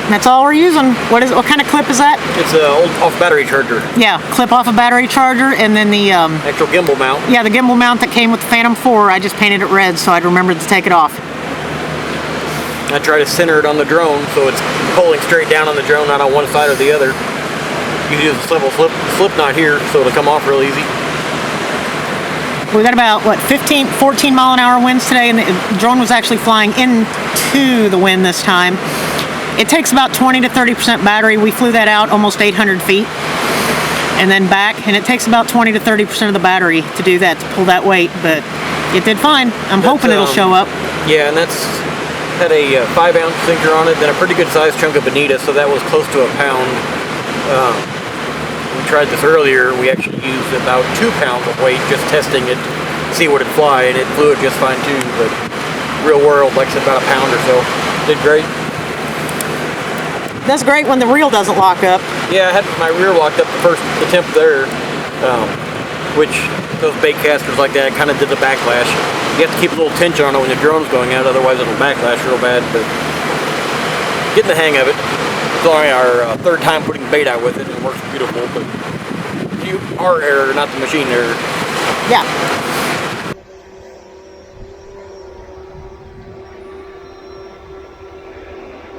That's all we're using. What kind of clip is that? It's an old off battery charger. Yeah, clip off a battery charger, and then the actual gimbal mount. Yeah, the gimbal mount that came with the Phantom 4. I just painted it red so I'd remember to take it off. I try to center it on the drone so it's pulling straight down on the drone, not on one side or the other. You can use a simple slip knot here so it'll come off real easy. We got about, what, 14 mile an hour winds today, and the drone was actually flying into the wind this time. It takes about 20 to 30% battery. We flew that out almost 800 feet and then back, and it takes about 20 to 30% of the battery to do that, to pull that weight, but it did fine. I'm hoping it'll show up. Yeah, and that's had a 5-ounce sinker on it, then a pretty good sized chunk of bonita, so that was close to a pound. We tried this earlier. We actually used about 2 pounds of weight just testing it, see what it'd fly, and it flew it just fine too, but real world, like I said, about a pound or so. Did great. That's great when the reel doesn't lock up. Yeah, I had my rear locked up the first attempt there, which those bait casters like that kind of did the backlash. You have to keep a little tension on it when the drone's going out, otherwise it'll backlash real bad, but getting the hang of it. It's only our third time putting bait out with it, and it works beautiful, but our error, not the machine error. Yeah.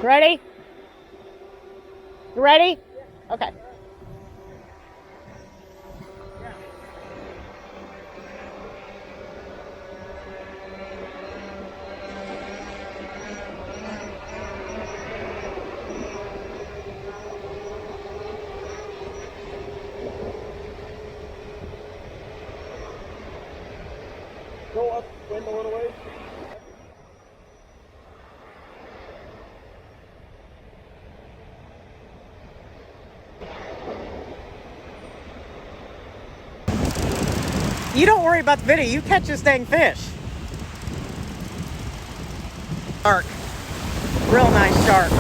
Ready? You ready? Okay. Go up, wind a little way. You don't worry about the video, you catch this dang fish. Shark. Real nice shark.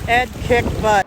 Ed kicked butt.